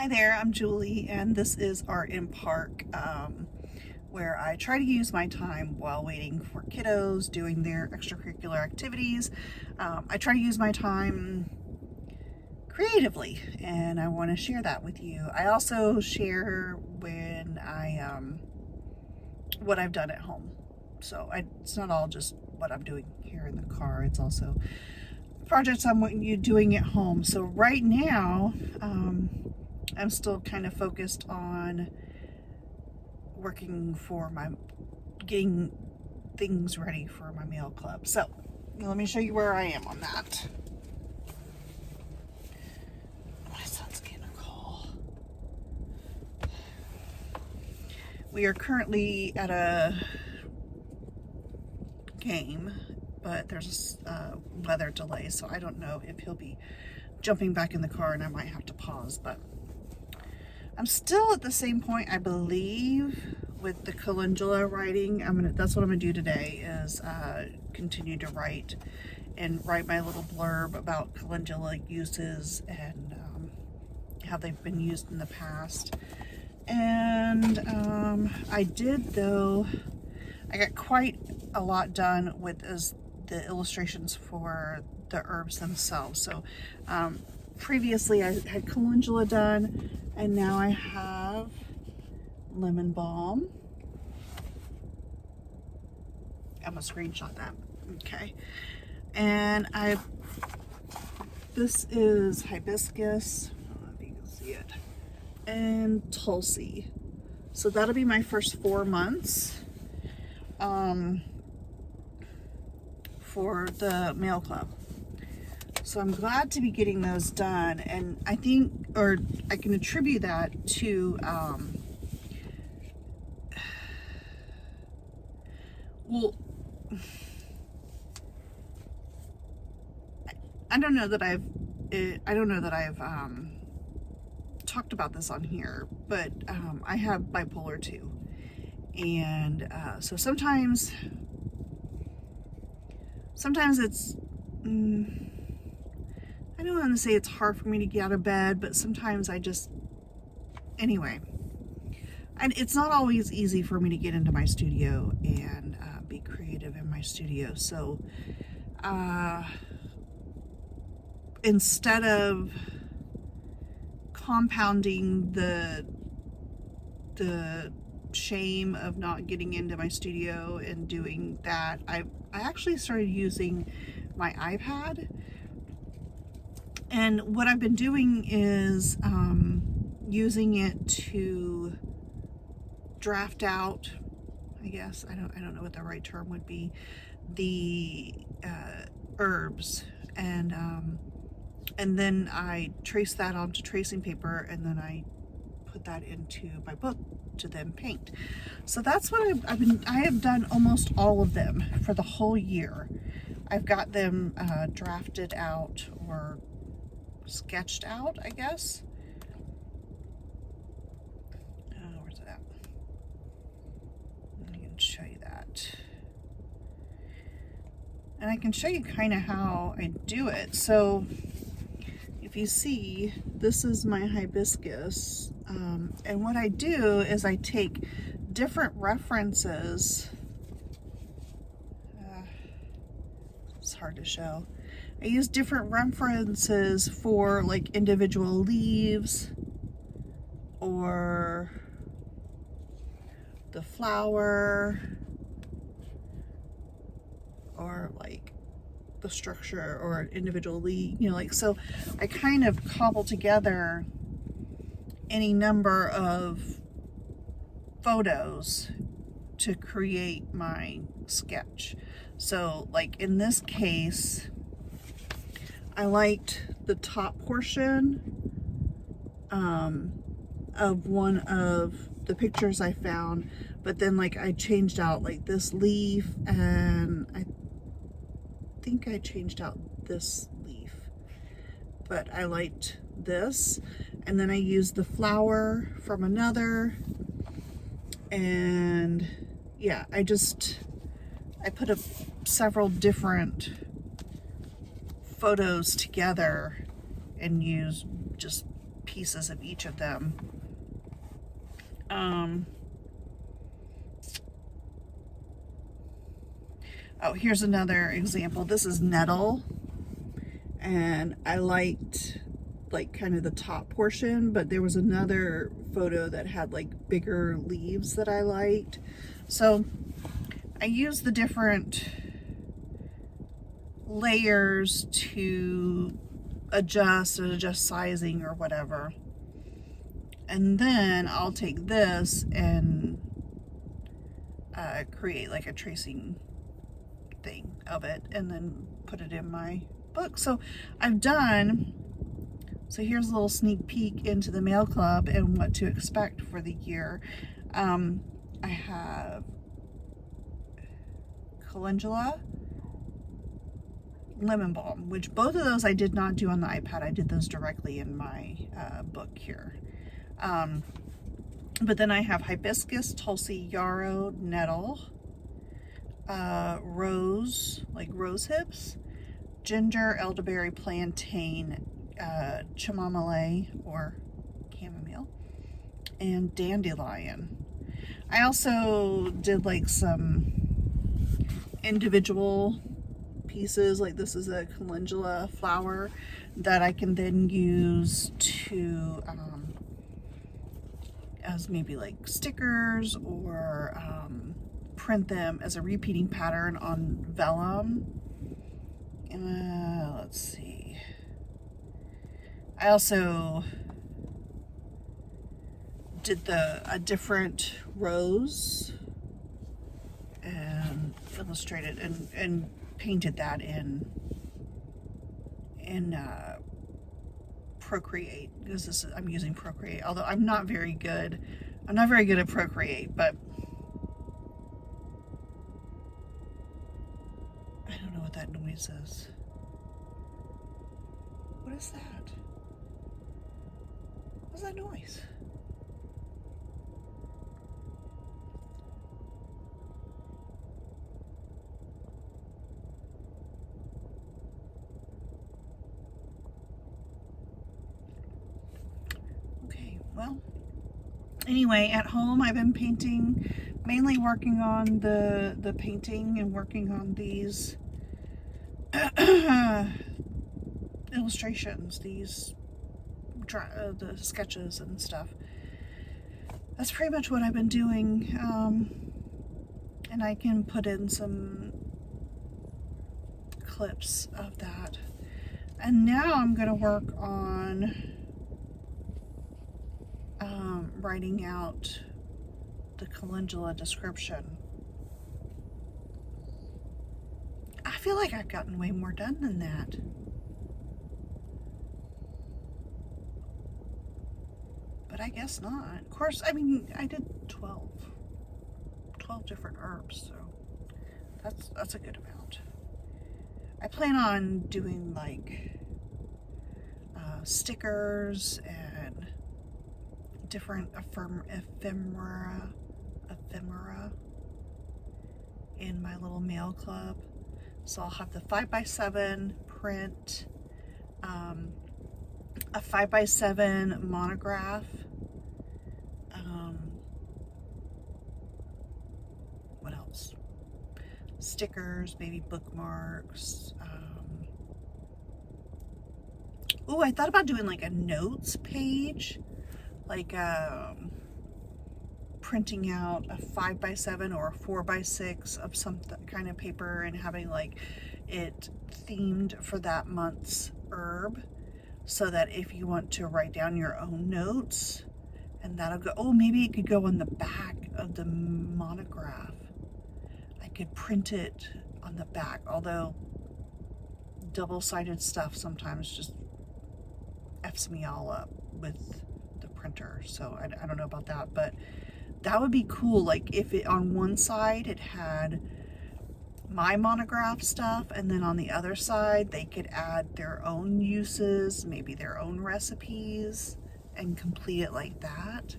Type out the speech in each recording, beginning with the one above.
Hi there, I'm Julie, and this is Art in Park, where I try to use my time while waiting for kiddos doing their extracurricular activities. I try to use my time creatively, and I want to share that with you. I also share when what I've done at home. So it's not all just what I'm doing here in the car. It's also projects I'm doing at home. So right now, I'm still kind of focused on getting things ready for my mail club. So let me show you where I am on that. My son's getting a call. We are currently at a game, but there's a weather delay, so I don't know if he'll be jumping back in the car and I might have to pause, but I'm still at the same point, I believe, with the calendula writing. That's what I'm gonna do today, is continue to write my little blurb about calendula uses and how they've been used in the past. And I got quite a lot done with the illustrations for the herbs themselves. So previously I had calendula done, and now I have lemon balm. I'm gonna screenshot that. Okay. And this is hibiscus. I don't know if you can see it. And Tulsi. So that'll be my first 4 months for the mail club. So I'm glad to be getting those done, and I think, or I can attribute that to well, I don't know that I've talked about this on here, but I have bipolar 2, and so sometimes it's I don't want to say it's hard for me to get out of bed, but sometimes anyway, and it's not always easy for me to get into my studio and be creative in my studio. So instead of compounding the shame of not getting into my studio and doing that, I actually started using my iPad. And what I've been doing is using it to draft out, I guess, I don't know what the right term would be, the herbs, and then I trace that onto tracing paper, and then I put that into my book to then paint. So that's what I have done almost all of them for the whole year. I've got them drafted out or sketched out, I guess. Where's it at? I can show you that. And I can show you kind of how I do it. So if you see, this is my hibiscus. And what I do is I take different references. It's hard to show. I use different references for like individual leaves or the flower or like the structure or individual leaf, so I kind of cobble together any number of photos to create my sketch. So like in this case, I liked the top portion of one of the pictures I found, but then like I changed out like this leaf, and I think I changed out this leaf, but I liked this. And then I used the flower from another, and yeah, I put up several different photos together and used just pieces of each of them. Oh, here's another example. This is nettle, and I liked like kind of the top portion, but there was another photo that had like bigger leaves that I liked. So I used the different layers to adjust sizing or whatever. And then I'll take this and create like a tracing thing of it and then put it in my book. So so here's a little sneak peek into the Mail Club and what to expect for the year. I have calendula, lemon balm, which both of those I did not do on the iPad. I did those directly in my book here. But then I have hibiscus, tulsi, yarrow, nettle, rose, like rose hips, ginger, elderberry, plantain, chamomile or chamomile, and dandelion. I also did like some individual pieces, like this is a calendula flower that I can then use to as maybe like stickers or print them as a repeating pattern on vellum. Let's see. I also did a different rose and illustrated and painted that in Procreate, because I'm using Procreate, although I'm not very good at Procreate, but I don't know what that noise is. What is that? What's that noise? Well, anyway, at home I've been painting, mainly working on the painting and working on these illustrations, these the sketches and stuff. That's pretty much what I've been doing, and I can put in some clips of that. And now I'm going to work on writing out the calendula description. I feel like I've gotten way more done than that. But I guess not. Of course, I mean, I did 12 different herbs, so that's a good amount. I plan on doing like stickers and different ephemera in my little Mail Club. So I'll have the 5x7 print, a 5x7 monograph, what else? Stickers, maybe bookmarks. Oh, I thought about doing like a notes page, like printing out a 5x7 or a 4x6 of some kind of paper and having like it themed for that month's herb, so that if you want to write down your own notes, and that'll go, oh, maybe it could go on the back of the monograph. I could print it on the back, although double-sided stuff sometimes just F's me all up with the printer, so I don't know about that, but that would be cool. Like if it on one side it had my monograph stuff, and then on the other side they could add their own uses, maybe their own recipes, and complete it like that.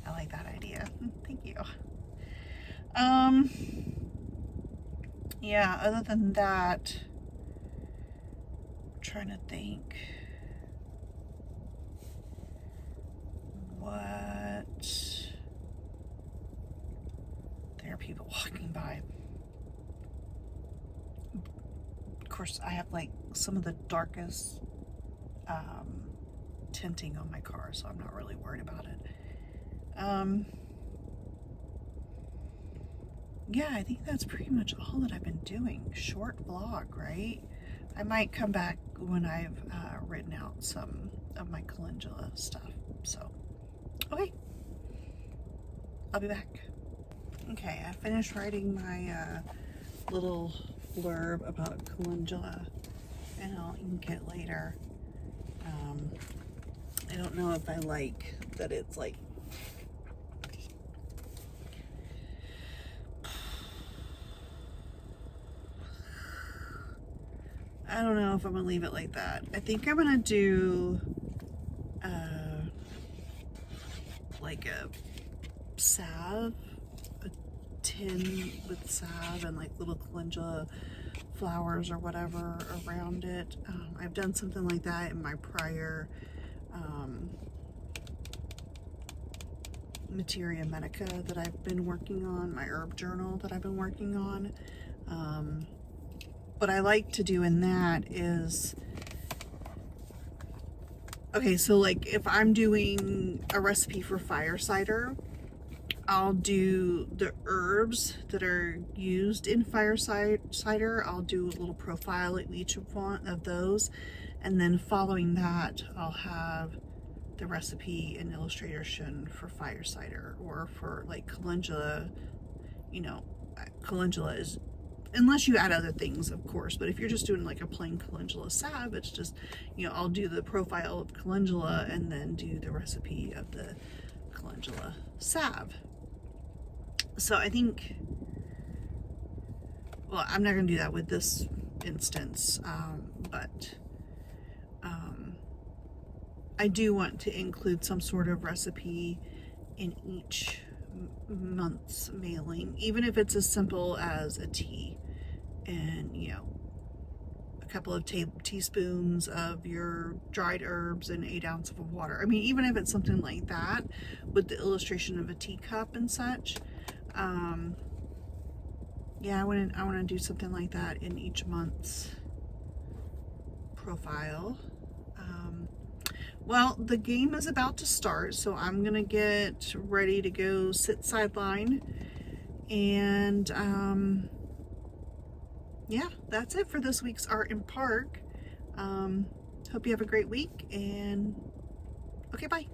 I like that idea. Thank you. Yeah, other than that, I'm trying to think. people walking by. Of course, I have like some of the darkest tinting on my car, so I'm not really worried about it. Yeah, I think that's pretty much all that I've been doing. Short vlog, right? I might come back when I've written out some of my calendula stuff. So, okay, I'll be back. Okay, I finished writing my little blurb about calendula, and I'll ink it later. I don't know if I like that it's like I don't know if I'm gonna leave it like that. I think I'm gonna do like a salve, a tin with salve and like little calendula flowers or whatever around it. I've done something like that in my prior Materia Medica that I've been working on, my herb journal that I've been working on. What I like to do in that is, okay, so like if I'm doing a recipe for fire cider, I'll do the herbs that are used in fire cider. I'll do a little profile at each of one of those, and then following that I'll have the recipe and illustration for fire cider, or for like calendula. You know, calendula is, unless you add other things, of course, but if you're just doing like a plain calendula salve, it's just, you know, I'll do the profile of calendula and then do the recipe of the calendula salve. So I think, well, I'm not going to do that with this instance, but I do want to include some sort of recipe in each month's mailing, even if it's as simple as a tea and, you know, a couple of teaspoons of your dried herbs and 8 ounces of water. I mean, even if it's something like that with the illustration of a teacup and such. Yeah, I want to do something like that in each month's profile. Well, the game is about to start, so I'm gonna get ready to go sit sideline, and yeah, that's it for this week's Art in Park. Hope you have a great week, and okay, bye.